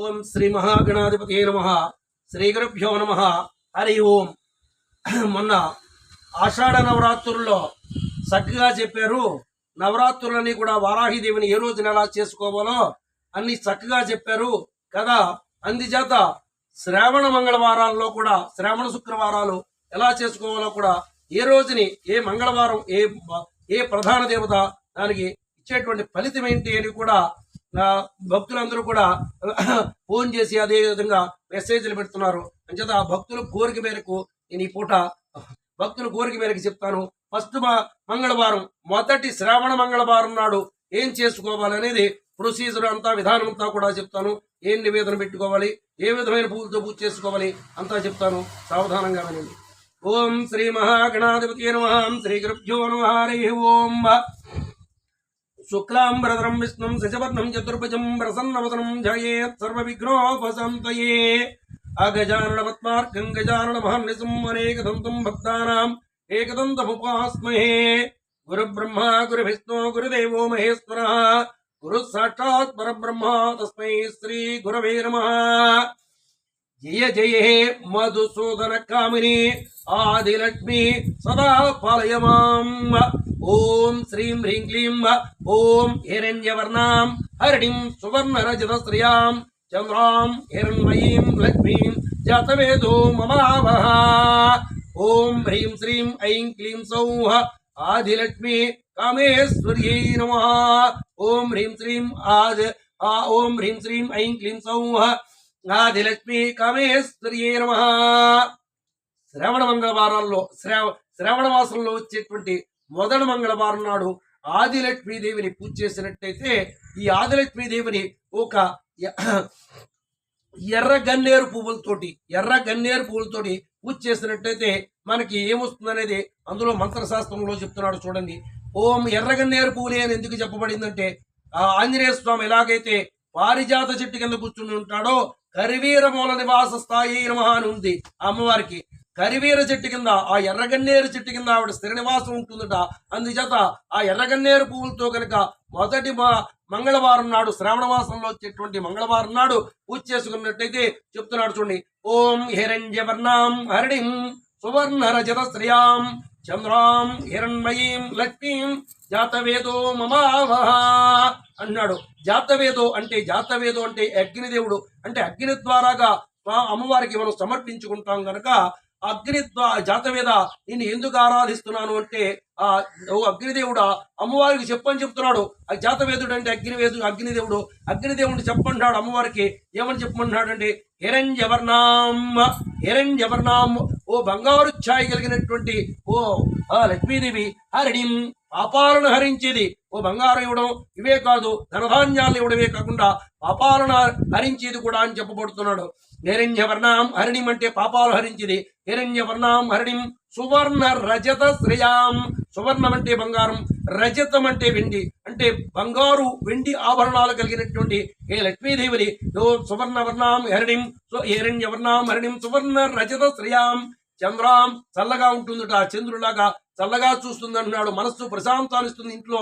ఓం శ్రీ మహాగణాధిపతి నమ. శ్రీ గురుభ్యో నమ. హరి ఓం. మొన్న ఆషాఢ నవరాత్రుల్లో చక్కగా చెప్పారు. నవరాత్రులని కూడా వారాహిదేవిని ఏ రోజున ఎలా చేసుకోవాలో అన్ని చక్కగా చెప్పారు కదా. అందుచేత శ్రావణ మంగళవారాల్లో కూడా శ్రావణ శుక్రవారాలు ఎలా చేసుకోవాలో కూడా ఏ రోజుని ఏ మంగళవారం ఏ ప్రధాన దేవత దానికి ఇచ్చేటువంటి ఫలితం ఏంటి అని కూడా భక్తులందరూ కూడా ఫోన్ చేసి అదే విధంగా మెసేజ్లు పెడుతున్నారు. అంచేత ఆ భక్తుల కోరిక మేరకు నేను ఈ పూట భక్తుల కోరిక మేరకు చెప్తాను. ఫస్ట్ మంగళవారం, మొదటి శ్రావణ మంగళవారం నాడు ఏం చేసుకోవాలనేది ప్రొసీజర్ అంతా, విధానం అంతా కూడా చెప్తాను. ఏం నివేదన పెట్టుకోవాలి, ఏ విధమైన పూలతో పూజ చేసుకోవాలి అంతా చెప్తాను. సావధానంగా వినండి. ఓం శ్రీ మహాగణాధిపతి నమః. శ్రీ గురుభ్యో నమః. హరి ఓం. శుక్లాంబరధరం విష్ణుం శశివర్ణం చతుర్భుజం ప్రసన్నవదనం ధ్యాయేత్ సర్వవిఘ్నోపశాంతయే. అగజానన పద్మార్కం గజానన మహర్నిశం అనేకదంతం భక్తానాం ఏకదంతముపాస్మహే. గురుబ్రహ్మ గురువిష్ణు గురుదేవో మహేశ్వరః. గురు సాక్షాత్ పరబ్రహ్మ తస్మై శ్రీ గురవే నమః. జయ జయ మధుసూదన కామిని ఆదిలక్ష్మి సదా పాలయ మాం. ఓం శ్రీం హ్రీం క్లీం ఓం హిరణ్యవర్ణాం హరిణీం సువర్ణరజత శ్రియాం చంద్రాం హిరణ్మయీం లక్ష్మీం జాతవేదో మమావహ. ఓం హ్రీం శ్రీం ఐం క్లీం సౌః ఆదిలక్ష్మి కామేశ్వర్యై నమః. ఓం హ్రీం శ్రీం ఓం హ్రీం శ్రీం ఐం క్లీం సౌః ఆదిలక్ష్మి కామేశ్వర్యై నమః. శ్రావణ మంగళవారాల్లో శ్రావణ మాసంలో వచ్చేటువంటి మొదటి మంగళవారం నాడు ఆదిలక్ష్మీదేవిని పూజ చేసినట్టయితే ఈ ఆదిలక్ష్మీదేవిని ఒక ఎర్ర గన్నేరు పువ్వులతోటి పూజ చేసినట్టయితే మనకి ఏమొస్తుందనేది అందులో మంత్రశాస్త్రంలో చెప్తున్నాడు. చూడండి. ఓం ఎర్రగన్నేరు పువ్వులే అని ఎందుకు చెప్పబడిందంటే ఆంజనేయ స్వామి ఎలాగైతే పారిజాత చెట్టు కింద కూర్చుని ఉంటాడో కరివీర మూల నివాస స్థాయి నమః అని ఉంది అమ్మవారికి. కరివీర చెట్టు కింద, ఆ ఎర్రగన్నేరు చెట్టు కింద ఆవిడ స్థిర నివాసం ఉంటుందట. అందుచేత ఆ ఎర్రగన్నేరు పువ్వులతో కనుక మొదటి మంగళవారం నాడు, శ్రావణ మాసంలో వచ్చేటువంటి మంగళవారం నాడు పూజ చేసుకున్నట్టయితే చెప్తున్నాడు. చూడండి. ఓం హిరణ్యవర్ణాం హరిణీం సువర్ణ రజత శ్రియాం చంద్రాం హిరణ్మయీం లక్ష్మీం జాతవేదో మమావహ అన్నాడు. జాతవేదో అంటే అగ్నిదేవుడు. అంటే అగ్ని ద్వారాగా అమ్మవారికి మనం సమర్పించుకుంటాం గనక అగ్ని జాతవేద నిన్ను ఎందుకు ఆరాధిస్తున్నాను అంటే అగ్నిదేవుడు అమ్మవారికి చెప్పని చెప్తున్నాడు. ఆ జాతవేదుడు అంటే అగ్నిదేవుడు. అగ్నిదేవుడిని చెప్పంటాడు అమ్మవారికి. ఏమని చెప్పమన్నాడు అంటే హిరణ్యవర్ణాం ఓ బంగారు ఛాయ కలిగినటువంటి ఓ లక్ష్మీదేవి హరిణీం పాపాలను హరించేది. ఓ బంగారం ఇవ్వడం ఇవే కాదు, ధనధాన్యాలను ఇవ్వడమే కాకుండా పాపాలను హరించేది కూడా అని చెప్పబడుతున్నాడు. హిరణ్యవర్ణాం హరిణిం అంటే పాపాలు హరించేది. హిరణ్యవర్ణాం హరిణిం సువర్ణ రజత శ్రేయాం. సువర్ణం అంటే బంగారం, రజతం అంటే వెండి. అంటే బంగారు వెండి ఆభరణాలు కలిగినటువంటి ఏ లక్ష్మీదేవిని సువర్ణవర్ణాం హరిణిం హిరణ్యవర్ణాం హరిణిం సువర్ణ రజత శ్రేయాం చంద్రాం చల్లగా ఉంటుందట. చంద్రులాగా చల్లగా చూస్తుంది అంటున్నాడు. మనస్సు ప్రశాంతాన్నిస్తుంది. ఇంట్లో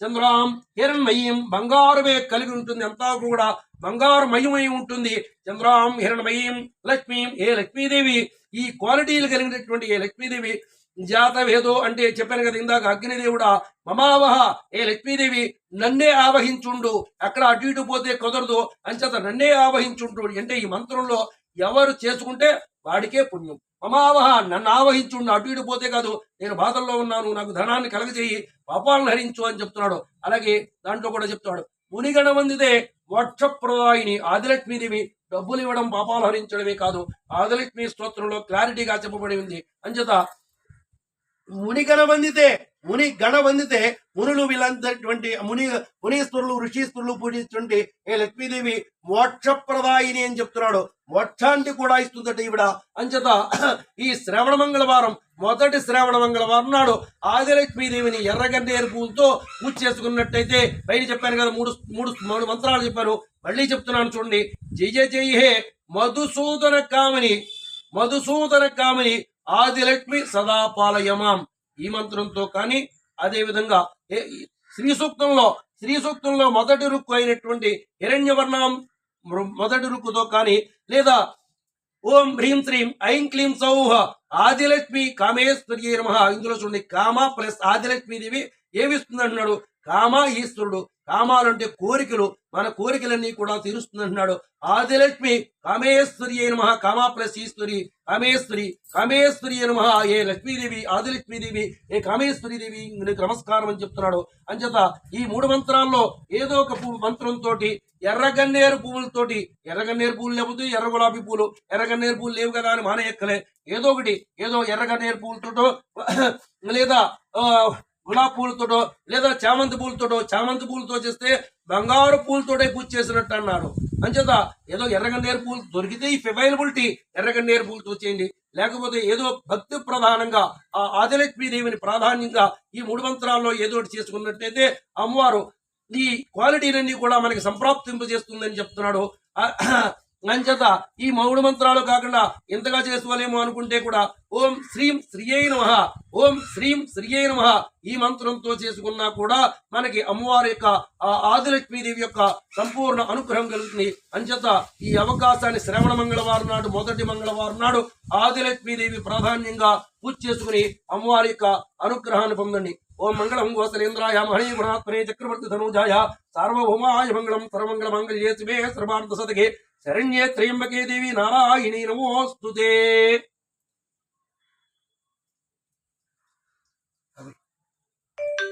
చంద్రాం హిరణ్మయీం బంగారమే కలిగి ఉంటుంది. అంతా కూడా బంగారమయమై ఉంటుంది. చంద్రాం హిరణ్మయీం లక్ష్మీం ఏ లక్ష్మీదేవి ఈ క్వాలిటీలు కలిగినటువంటి ఏ లక్ష్మీదేవి జాతవేదో అంటే చెప్పాను కదా ఇందాక అగ్నిదేవుడా మమావహ ఏ లక్ష్మీదేవి నన్నే ఆవహించుండు. అక్కడ అటు ఇటు పోతే కుదరదు అంచేత నన్నే ఆవహించుండు అంటే ఈ మంత్రంలో ఎవరు చేసుకుంటే వాడికే పుణ్యం. మమావహ నన్ను ఆవహించుండు, అటు ఇటు పోతే కాదు, నేను బాధల్లో ఉన్నాను, నాకు ధనాన్ని కలగజేయి, పాపాలను హరించు అని చెప్తున్నాడు. అలాగే దాంట్లో కూడా చెప్తాడు మునిగణ వందితే మోక్షప్రదాయిని ఆదిలక్ష్మీదేవి డబ్బులు ఇవ్వడం పాపాలు హరించడమే కాదు. ఆదిలక్ష్మి స్తోత్రంలో క్లారిటీగా చెప్పబడి ఉంది. అంచేత మునిగణ వందితే మునులు వీళ్ళంతటువంటి మునీశ్వరులు ఋషీశ్వరులు పూజించుంటే ఏ లక్ష్మీదేవి మోక్షప్రదాయిని అని చెప్తున్నాడు. మోక్షాన్ని కూడా ఇస్తుందట ఈవిడ. అంచేత ఈ శ్రావణ మంగళవారం, మొదటి శ్రావణ మంగళవారం నాడు ఆదిలక్ష్మీదేవిని ఎర్రగన్నేరు పువ్వులతో పూజ చేసుకున్నట్టయితే పైన చెప్పాను కదా, మూడు మంత్రాలు చెప్పాను, మళ్ళీ చెప్తున్నాను చూడండి. జయ జయ హే మధుసూదన కామిని ఆదిలక్ష్మి సదా పాలయమాం ఈ మంత్రంతో కానీ అదేవిధంగా శ్రీ సూక్తంలో మొదటి రుక్కు అయినటువంటి హిరణ్యవర్ణం మొదటి రుక్కుతో కానీ లేదా ఓం హ్రీం శ్రీం ఐం క్లీం సౌహ ఆదిలక్ష్మి కామేశ్వర్యే నమః. ఇందులో చూడండి, కామ ప్లస్ ఆదిలక్ష్మీదేవి ఏమిస్తుంది అంటున్నాడు? కామ ఈశ్వరుడు. కామాలంటే కోరికలు, మన కోరికలన్నీ కూడా తీరుస్తుంది అంటున్నాడు. ఆదిలక్ష్మి కామేశ్వర్యే నమః. కామ ప్లస్ ఈశ్వరి కామేశ్వరి, కామేశ్వర్యే నమః. ఏ లక్ష్మీదేవి, ఆదిలక్ష్మీదేవి, ఏ కామేశ్వరీదేవి నీకు నమస్కారం అని చెప్తున్నాడు. అంచేత ఈ 3 మంత్రాల్లో ఏదో ఒక మంత్రంతో, ఎర్రగన్నేరు పువ్వులతోటి, ఎర్రగన్నేరు పువ్వులు లేకపోతే ఎర్ర గులాబీ పూలు, ఎర్రగన్నేరు పూలు లేవు కదా అని మానేయక్కలే, ఏదో ఒకటి, ఏదో ఎర్రగన్నేరు పూలతోటో లేదా గులాబీ పూలతోటో లేదా చామంతి పూలతోటో, చామంతి పూలతో చేస్తే బంగారు పూలతోటే పూజ చేసినట్టు అన్నాడు. అంచేత ఏదో ఎర్రగన్నేరు పూలు దొరికితే ఈ అవైలబిలిటీ ఎర్రగన్నేరు పూలతో చేయండి, లేకపోతే ఏదో భక్తి ప్రధానంగా ఆ ఆదిలక్ష్మీదేవిని ప్రాధాన్యంగా ఈ 3 మంత్రాల్లో ఏదో ఒకటి చేసుకున్నట్టయితే అమ్మవారు ఈ క్వాలిటీలన్నీ కూడా మనకి సంప్రాప్తింపజేస్తుందని చెప్తున్నాడు. అంచేత ఈ 3 మంత్రాలు కాకుండా ఎంతగా చేసుకోలేమో అనుకుంటే కూడా ఓం శ్రీం శ్రీయై నమః, ఓం శ్రీం శ్రీయై నమః ఈ మంత్రంతో చేసుకున్నా కూడా మనకి అమ్మవారి యొక్క ఆదిలక్ష్మీదేవి యొక్క సంపూర్ణ అనుగ్రహం కలుగుతుంది. అంచేత ఈ అవకాశాన్ని శ్రవణ మంగళవారం నాడు, మొదటి మంగళవారం నాడు ఆదిలక్ష్మీదేవి ప్రాధాన్యంగా పూజ చేసుకుని అమ్మవారి యొక్క అనుగ్రహాన్ని పొందండి. ఓం మంగళం గోసలేంద్రాయ మహనీయగుణాత్మనే చక్రవర్తి ధనుజాయ సార్వభౌమాయ మంగళం సర్వమంగళ మంగళ్యే శివే సర్వార్థ సదకే శరణ్యే త్రయంబకే దేవి నారాయణీ నమోస్తుతే.